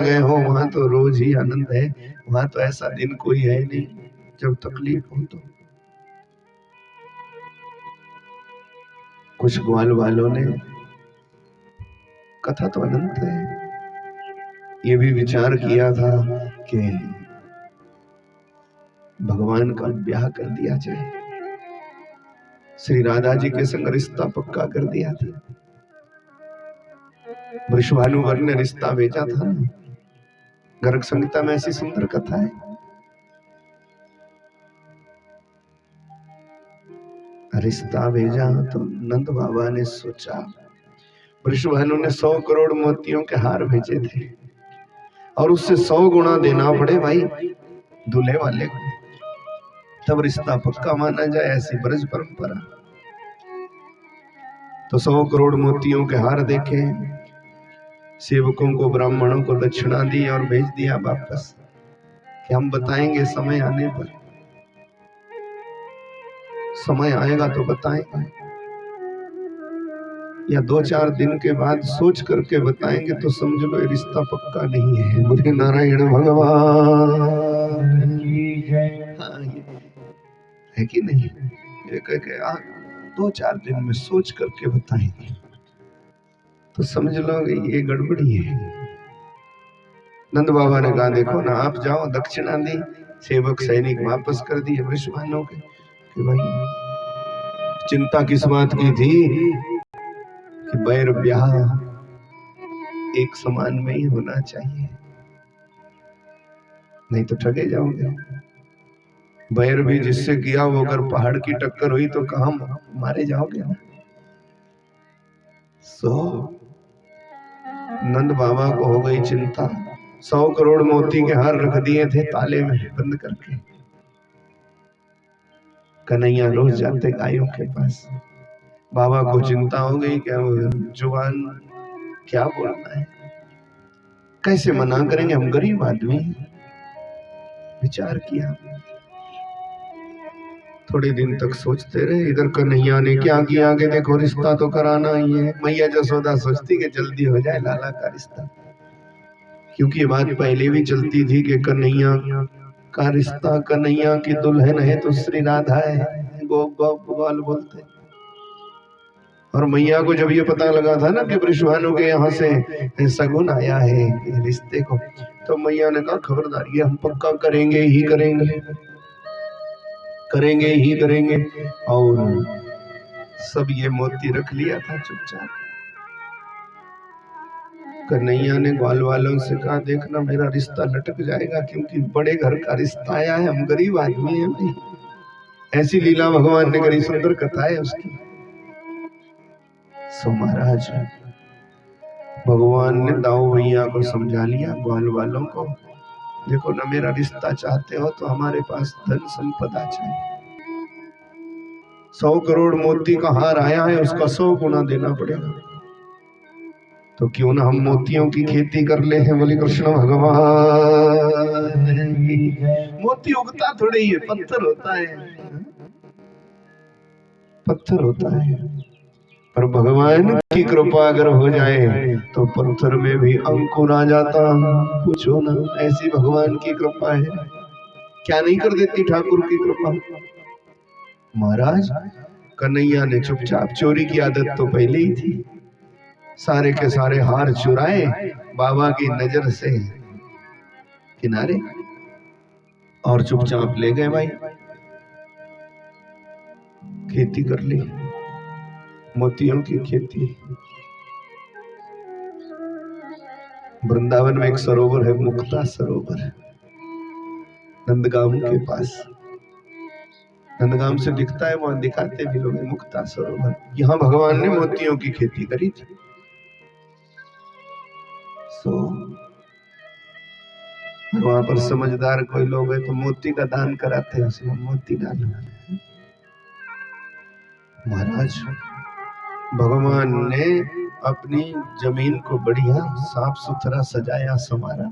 गए हो वहां तो रोज ही आनंद है, वहां तो ऐसा दिन कोई है नहीं जब तकलीफ हो। तो कुछ ग्वाल वालों ने, कथा तो अनंत है, ये भी विचार किया था कि भगवान का ब्याह कर दिया जाए, श्री राधा जी के संग रिश्ता पक्का कर दिया था। वृषभानुवर ने रिश्ता भेजा था ना, गर्ग संहिता में ऐसी सुंदर कथा है। रिश्ता भेजा तो नंद बाबा ने सोचा, वृषभानु ने 100 करोड़ मोतियों के हार भेजे थे और उससे 100 गुना देना पड़े भाई दूल्हे वाले को, तब रिश्ता पक्का माना जाए, ऐसी ब्रज परंपरा। तो 100 करोड़ मोतियों के हार देखे, सेवकों को ब्राह्मणों को दक्षिणा दी और भेज दिया वापस कि हम बताएंगे समय आने पर, समय आएगा तो बताएंगे, या 2-4 दिन के बाद सोच करके बताएंगे तो समझ लो ये रिश्ता पक्का नहीं है। बोले नारायण भगवान हाँ, है कि नहीं? ये कह के 2-4 दिन में सोच करके बताएंगे तो समझ लो ये गड़बड़ी है। नंद बाबा ने कहा देखो ना, आप जाओ, दक्षिणा दी, सेवक सैनिक वापस कर दिए वृषभानु के कि भाई चिंता किस बात की थी कि बैर ब्याह एक समान में ही होना चाहिए, नहीं तो ठगे जाओगे। बैर भी जिससे किया वो अगर पहाड़ की टक्कर हुई तो कहां मारे जाओगे ना। नंद बाबा को हो गई चिंता, 100 करोड़ मोती के हार रख दिए थे ताले में बंद करके। कन्हैया रोज जाते गायों के पास, बाबा को चिंता हो गई क्या जुबान क्या बोलना है, कैसे मना करेंगे, हम गरीब आदमी। विचार किया, थोड़े दिन तक सोचते रहे। इधर कन्हैया ने क्या किया कि देखो रिश्ता तो कराना ही है। मैया जसोदा सोचती कि जल्दी हो जाए लाला का रिश्ता, क्योंकि ये बात पहले भी चलती थी कि कन्हैया का रिश्ता, कन्हैया की दुल्हन है तो श्री राधा है, गोपाल बोलते। और मैया को जब ये पता लगा था ना कि वृषभानु के यहाँ से सगुन आया है रिश्ते को, तो मैया ने कहा खबरदार ये हम पक्का करेंगे ही करेंगे, करेंगे ही करेंगे। और सब ये मोती रख लिया था चुपचाप। कन्हैया ने ग्वाल वालों से कहा देखना मेरा रिश्ता लटक जाएगा, क्योंकि बड़े घर का रिश्ता आया है, हम गरीब आदमी हैं भाई। ऐसी लीला भगवान ने करी, सुंदर कथा है उसकी। सो महाराज भगवान ने दाऊ भैया को समझा लिया, ग्वाल वालों को, देखो ना मेरा रिश्ता चाहते हो तो हमारे पास धन संपदा चाहिए। 100 करोड़ मोती का हार आया है, उसका 100 गुना देना पड़ेगा। तो क्यों ना हम मोतियों की खेती कर ले हैं। बोले कृष्ण भगवान। मोती उगता थोड़े ही है, पत्थर होता है, पत्थर होता है। पर भगवान की कृपा अगर हो जाए तो पत्थर में भी अंकुर आ जाता। पूछो ना, ऐसी भगवान की कृपा है, क्या नहीं कर देती ठाकुर की कृपा। महाराज कन्हैया ने चुपचाप, चोरी की आदत तो पहले ही थी, सारे के सारे हार चुराए बाबा की नजर से किनारे और चुपचाप ले गए भाई। खेती कर ली, मोतियों की खेती। वृंदावन में एक सरोवर है, मुक्ता सरोवर, नंदगांव के पास। नंदगांव से दिखता है, वहां दिखाते भी लोग, मुक्ता सरोवर। यहाँ भगवान ने मोतियों की खेती करी थी। वहां पर समझदार कोई लोग है तो मोती का दान कराते हैं, उसमें मोती डालो। महाराज भगवान ने अपनी जमीन को बढ़िया साफ सुथरा सजाया संवारा,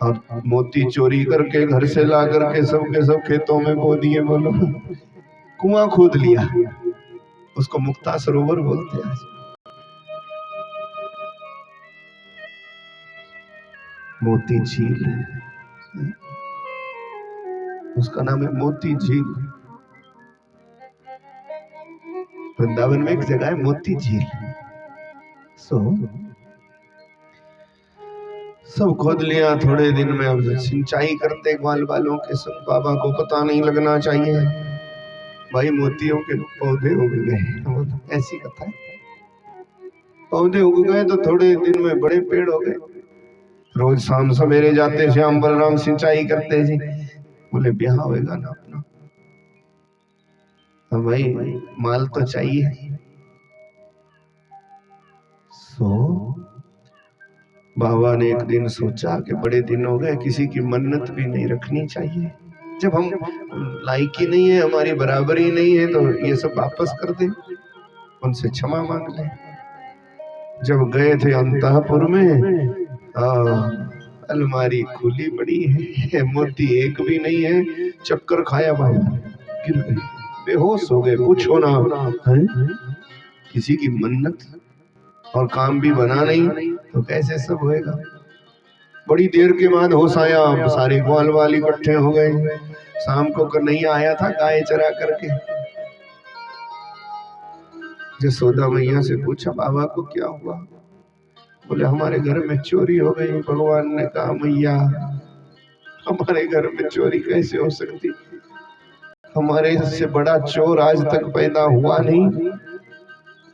और मोती चोरी करके घर से ला करके सबके सब खेतों में बो दिए। बोलो, कुआं खोद लिया, उसको मुक्ता सरोवर बोलते हैं। मोती झील, उसका नाम है मोती झील। वृंदावन में एक जगह है मोती झील। सब खोद लिया थोड़े दिन में। अब सिंचाई करते ग्वाल वालों के संग, बाबा को पता नहीं लगना चाहिए भाई मोतियों के पौधे उग गए। ऐसी कथा है, पौधे उग गए तो थोड़े दिन में बड़े पेड़ हो गए। रोज शाम सवेरे जाते श्याम बलराम सिंचाई करते जी। बोले ब्याह होएगा ना अपना, तो भाई माल तो चाहिए। बाबा ने एक दिन सोचा कि बड़े दिन हो गए, किसी की मन्नत भी नहीं रखनी चाहिए। जब हम लायक ही नहीं है, हमारी बराबरी नहीं है, तो ये सब वापस कर दे, उनसे क्षमा मांग ले। जब गए थे अंतःपुर में, अलमारी खुली पड़ी है, मोती एक भी नहीं है। चक्कर खाया बाबा, गिर गए, बेहोश हो गए। पूछो ना, किसी की मन्नत और काम भी बना नहीं तो कैसे सब होएगा। बड़ी देर के बाद होश आया, सारे ग्वाल वाल इकट्ठे हो गए। शाम को कन्हैया आया था गाय चरा करके। यशोदा मैया से पूछा बाबा को क्या हुआ। बोले हमारे घर में चोरी हो गई। भगवान ने कहा मैया हमारे घर में चोरी कैसे हो सकती, हमारे से बड़ा चोर आज तक पैदा हुआ नहीं,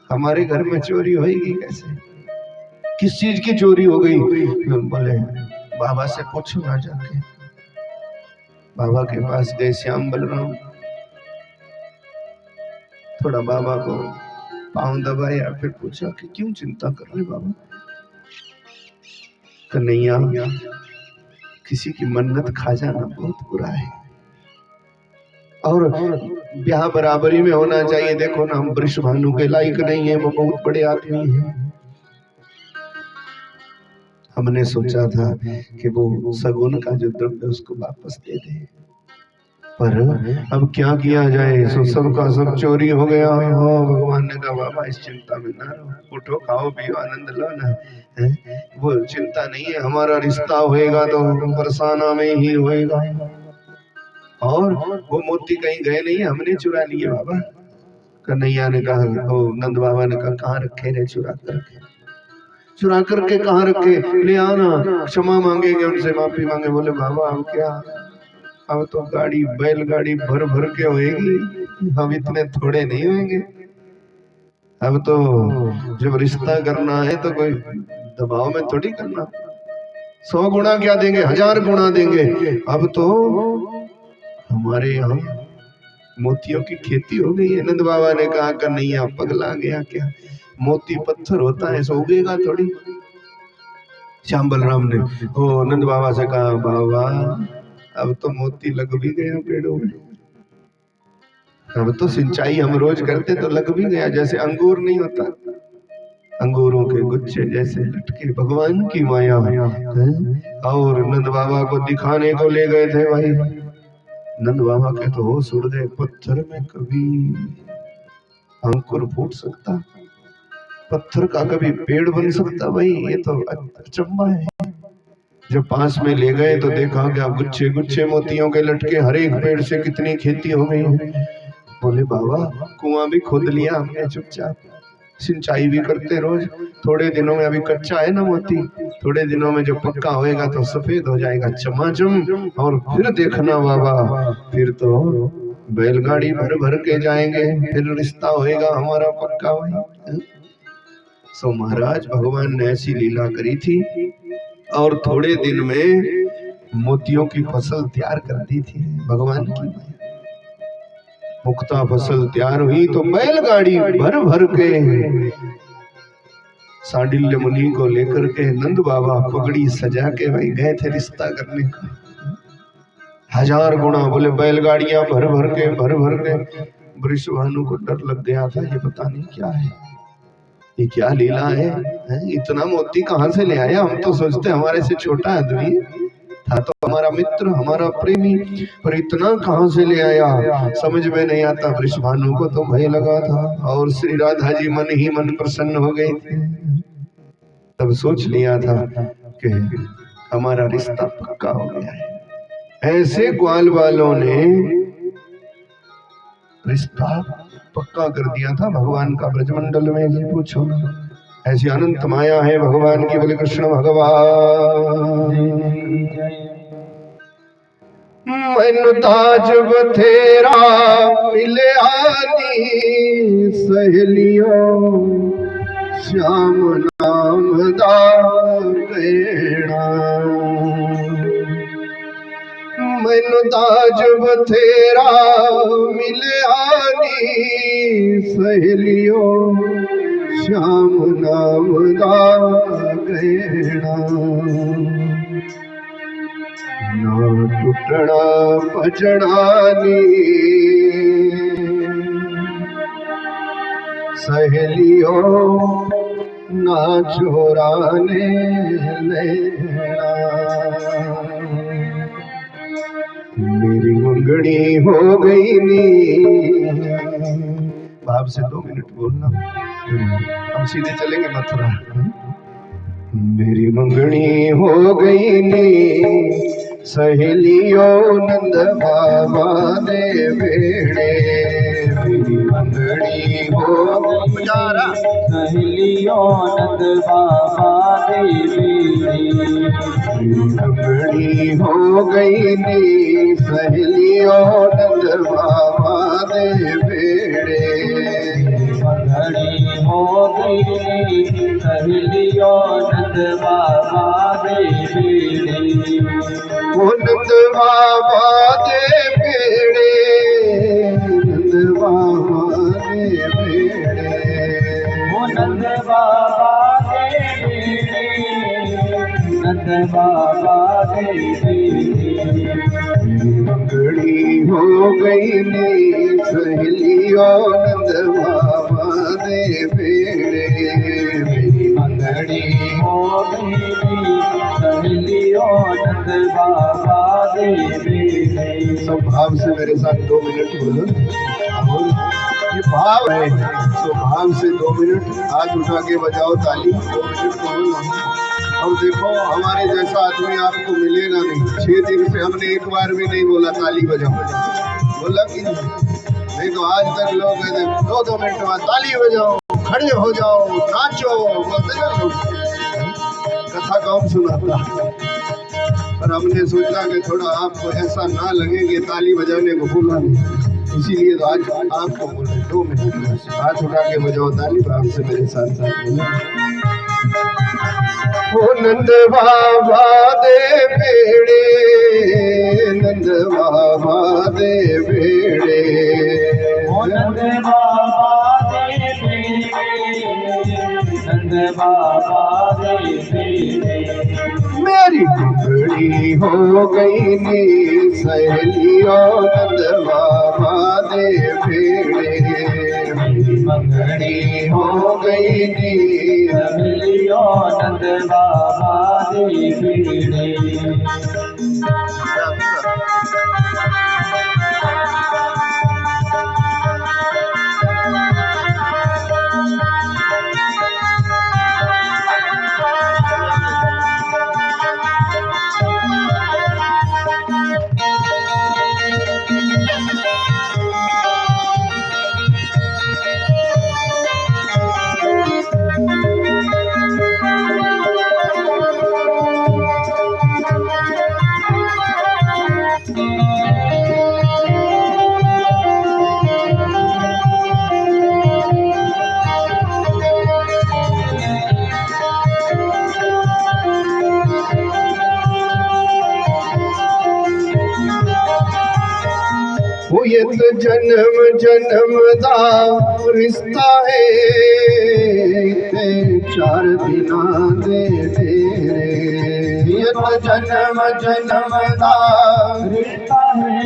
हमारे घर में चोरी होगी कैसे, किस चीज की चोरी हो गई। बोले बाबा से पूछो ना जाके। बाबा के पास गए श्याम बलराम, थोड़ा बाबा को पांव दबाया, फिर पूछा कि क्यों चिंता कर रहे बाबा। कन्हैया किसी की मन्नत खा जाना बहुत बुरा है, और ब्याह बराबरी में होना चाहिए। देखो ना हम वृषभानु के लायक नहीं है, वो बहुत बड़े आदमी हैं। हमने सोचा था कि वो सगुन का जो द्रव्य उसको वापस दे दे, पर अब क्या किया जाए, सो सबका सब चोरी हो गया। भगवान ने कहा बाबा इस चिंता में ना रहो, उठो खाओ पियो आनंद लो ना। वो चिंता नहीं है, हमारा रिश्ता होएगा तो बरसाना में ही होएगा। और वो मोती कहीं गए नहीं, हमने चुरा लिए बाबा। कन्हैया ने कहा, नंद बाबा ने कहा कहाँ रखे रे, चुरा करके कहाँ रखे, ले आना, क्षमा मांगेंगे उनसे, माफी मांगे। बोले बाबा अब क्या, अब तो गाड़ी बैलगाड़ी भर भर के होएगी, हम इतने थोड़े नहीं होंगे। अब तो जब रिश्ता करना है तो कोई दबाव में थोड़ी करना, 100 गुना क्या देंगे, 1000 गुना देंगे। अब तो हमारे यहाँ मोतियों की खेती हो गई है। नंद बाबा ने कहा कन्हैया पगला गया क्या, मोती पत्थर होता है, ऐसा उगेगा थोड़ी। श्याम बलराम ने नंद बाबा से कहा बाबा अब तो मोती लग भी गया पेड़ों में, अब तो सिंचाई हम रोज करते तो लग भी गया। जैसे अंगूर नहीं होता, अंगूरों के गुच्छे जैसे लटके, भगवान की माया है। और नंद बाबा को दिखाने को ले गए थे भाई, नंद बाबा के तो होश उड़ गए। पत्थर में कभी अंकुर फूट सकता, पत्थर का कभी पेड़ बन सकता, भाई ये तो अचंभा है। जब पास में ले गए तो देखा क्या गुच्छे गुच्छे मोतियों के लटके, हर एक पेड़ से कितनी खेती हो गई है। बोले बाबा कुआं भी खोद लिया हमने चुपचाप, सिंचाई भी करते रोज। थोड़े दिनों में, अभी कच्चा है ना मोती, थोड़े दिनों में जो पक्का होएगा तो सफेद हो जाएगा चमाचम। और फिर देखना बाबा, फिर तो बैलगाड़ी भर भर के जाएंगे, फिर रिश्ता होएगा हमारा पक्का। वही सो महाराज भगवान ने ऐसी लीला करी थी, और थोड़े दिन में मोतियों की फसल तैयार कर दी थी भगवान की। पुख्ता फसल तैयार हुई तो बैलगाड़ी भर भर के सांडिल्य मुनि को लेकर के नंद बाबा पगड़ी सजा के भाई गए थे रिश्ता करने को। 1000 गुना, बोले बैलगाड़ियां भर भर के। वृषभानु को डर लग गया था, ये पता नहीं क्या है, ये क्या लीला है, इतना मोती कहाँ से ले आया। हम तो सोचते हमारे से छोटा आदमी था तो हमारा मित्र, हमारा प्रेमी, पर इतना कहाँ से ले आया समझ में नहीं आता। वृषभानु को तो भय लगा था, और श्री राधा जी मन ही मन प्रसन्न हो गए थे। तब सोच लिया था कि हमारा रिश्ता पक्का हो गया है। ऐसे ग्वाल वालों ने रिश्ता पक्का कर दिया था भगवान का ब्रजमंडल में। जी पूछो, ऐसी अनंत माया है भगवान की। बोले कृष्ण भगवान। मैनू ताज बथेरा मिले आनी सहेलियों, श्याम नाम दा गैणा। मैनू ताज बथेरा मिले आनी सहेलियों, श्याम नाम दा गैणा। ना टुटना भजना नी सहेलियों, ना चोराने लेना। मेरी मंगनी हो गई नी। भाव से 2 मिनट बोलना, हम सीधे चलेंगे मथुरा। मेरी मंगनी हो गई नी सहेलियों, नंद बाबा दे बेड़े। मेरी मंगनी हो गई सहेलियों, नंद बाबा दे बेड़े। मेरी मंगनी हो गई नी सहेलियों, नंद बाबा दे बेड़े। मंगनी हो गई सहेलियों, नंद बाबा दे बेड़े। वो नंद बाबा दे बेड़े, नंद बाबा दे बेड़े। वो नंद बाबा दे बेड़े, नंद बाबा दे बेड़े। मंगनी हो गई नी सहेलियों, नंद बाबा दे बेड़े। मेरी मंगनी हो गई नी सहेलियों, नंद बाबा दे बेड़े। सब भाव से मेरे साथ 2 मिनट बोलो। ये भाव है, तो भाव से 2 मिनट हाथ उठा के बजाओ ताली। 2 मिनट बोलो। और देखो, हमारे जैसा आदमी आपको मिलेगा नहीं। 6 दिन से हमने एक बार भी नहीं बोला ताली बजाओ। बोला कि नहीं तो आज तक लोग कहते 2-2 मिनट बाद ताली बजाओ, खड़े हो जाओ, नाचो, बोलते ना लोग। कथा कौन सुनाता? पर हमने सोचा कि थोड़ा आपको ऐसा ना लगे कि ताली बजाने को भूला नहीं, इसीलिए तो आज आपको बोले 2 मिनट हाथ उठा के बजाओ ताली। भाव से मेरे साथ साथ बोले। ओ नंद बाबा दे बेड़े, नंद बाबा दे बेड़े। ओ नंद बाबा दे बेड़े, नंद बाबा दे बेड़े। मेरी मंगनी हो गई नी सहेलियों, नंद बाबा दे बेड़े। मेरी मंगनी हो गई नी सहेलियों, नंद बाबा दे बेड़े। ये तो जन्म जन्म दा रिश्ता है, 4 दिना दे तेरे। ये तो जन्म जन्म दा रिश्ता है,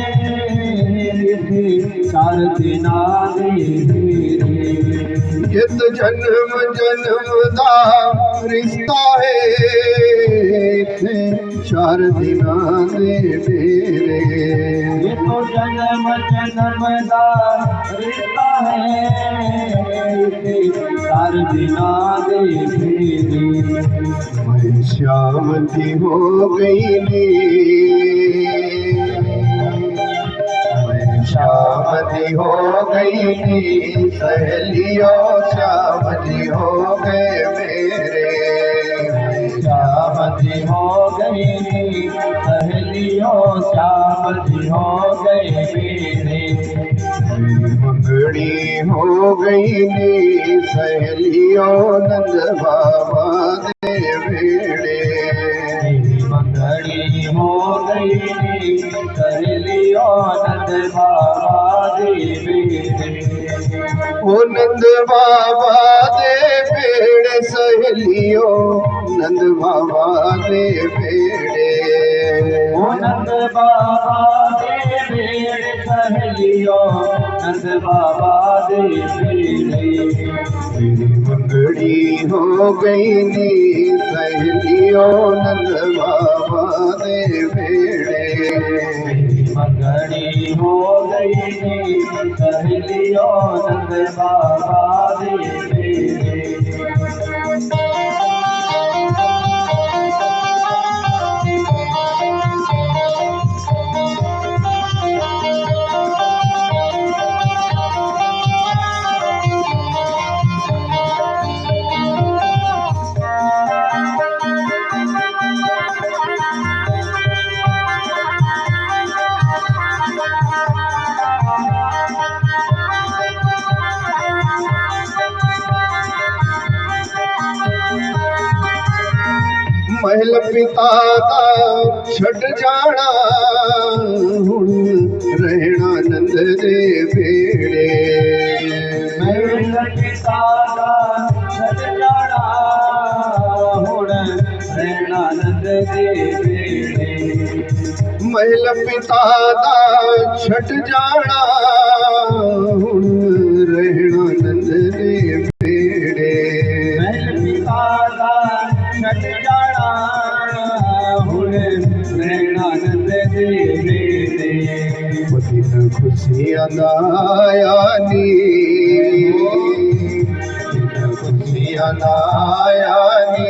4 दिना दे तेरे। ये तो जन्म जन्म दा रिश्ता है, थे 4 दिना दे फेरे। ये तो जन्म जन्म का रिश्ता है, 4 दिना दे फेरे। मैं श्यामती हो गई नी, मैं श्यामती हो गई नी, सहेलियों श्यामती हो गए मेरे। श्यामती हो गई सहेलियों, श्यामती हो गए मेरे। मेरी मंगड़ी हो गई नी, सहेलियों नंद बाबा दे बेड़े। मेरी मंगड़ी हो गई सहेलियों, नंद बाबा दे बेड़े। ओ नंद बाबा दे बेड़े, सहेलियों नंद बाबा दे बेड़े। ओ नंद बाबा दे बेड़े, सहेलियों नंद बाबा दे बेड़े। मेरी मंगड़ी हो गई नी, सहेलियों नंद बाबा दे बेड़े। मेरी मंगड़ी हो गई सहेलियों नंद बाबा दे बेड़े। महल पिता दा छड़ जाना, हुण रहना नंद दे बेड़े। महल पिता दा छड़ जाना, हुण रहना नंद दे बेड़े। महल पिता दा छड़ जाना, हुण रहना नंद दे बेड़े। महल पिता दा छड़ जाना, हुण रहना नंद दे बेड़े। दिन खुशियां दा आया नी, दिन खुशियां दा आया नी,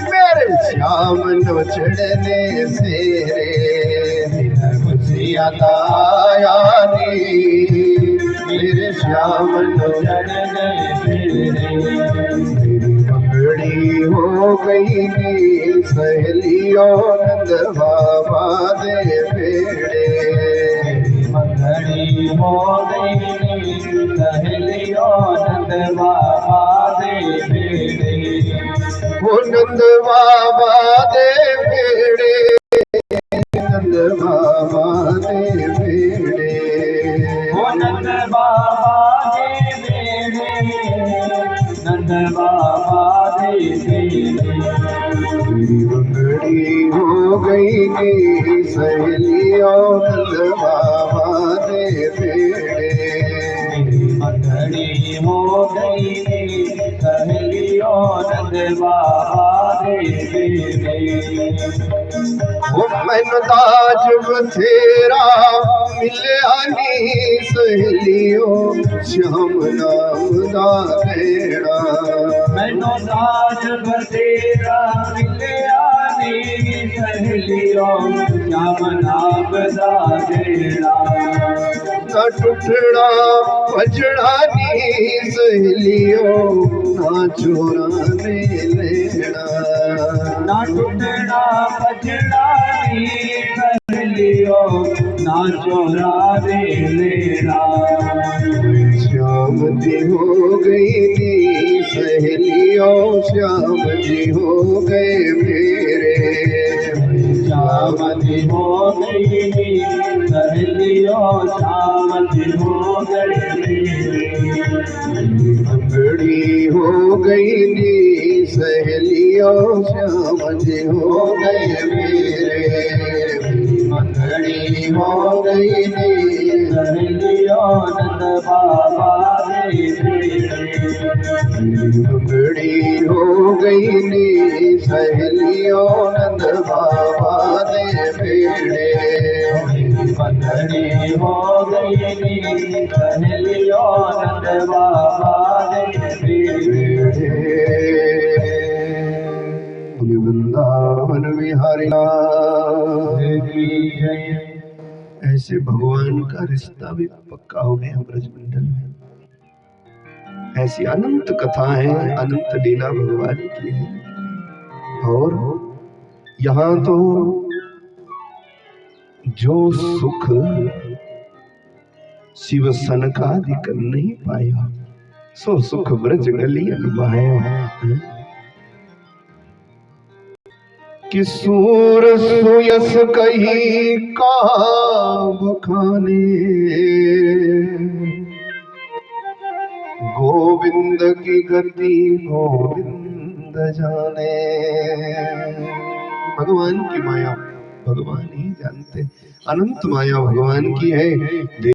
मेरे श्याम नो चढ़ने सेरे। दिन खुशियां दा आया नी, मेरे श्याम नो चढ़ने फेरे। मेरी मंगड़ी हो गई नी, सहेलियों नंद बाबा दे बेड़े। मंगड़ी हो गई सहेलियों नंद बाबा दे बेड़े। वो नंद बाबा दे बेड़े, नंद बाबा दे बेड़े। ओ नंद बाबा दे बेड़े, नंद बाबा दे बेड़े। मेरी मंगड़ी हो गई नी, सहेलियों नंद बाबा दे बेड़े। मंगड़ी हो गई सहेलियों नंद बाबा दे बेड़े। वो मैनू ताज बथेरा मिलिया नी, सहेलियों श्याम नाम दा बेड़ा। मैनू ताज बथेरा मिलिया नी, सहेलियों श्याम नाम दा बेड़ा। ना टुटड़ा बजड़ा नी, सहेलियों ना चोरा ने लेना। ना टुटड़ा बजड़ा नी, सहेलियों ना चोरा दे लेना। श्याम जी हो गई नी, सहेलियों श्याम जी हो गए मेरे। श्याम जी हो गई सहेलियों, श्याम जी हो गई मेरे। मंगड़ी हो गई नी, सहेलियों श्याम जी हो गए मेरे। मंगड़ी हो गई नी, सहेलियों नंद बाबा दे बेड़े। मेरी मंगड़ी हो गई नी सहेलियों नंद बाबा दे बेड़े मंगड़ी हो गई नी सहेलियों नंद बाबा दे वृंदावन विहारी ऐसे भगवान का रिश्ता भी पक्का हो गया ब्रजमंडल में। ऐसी अनंत कथाएं अनंत लीला भगवान की है। और यहाँ तो जो सुख शिव सनकादि कर नहीं पाया सो सुख ब्रज गली अनुभाया। कि सूर सुयस कही का बखाने गोविंद की गति गोविंद जाने। भगवान की माया भगवान ही जानते, अनंत माया भगवान की है।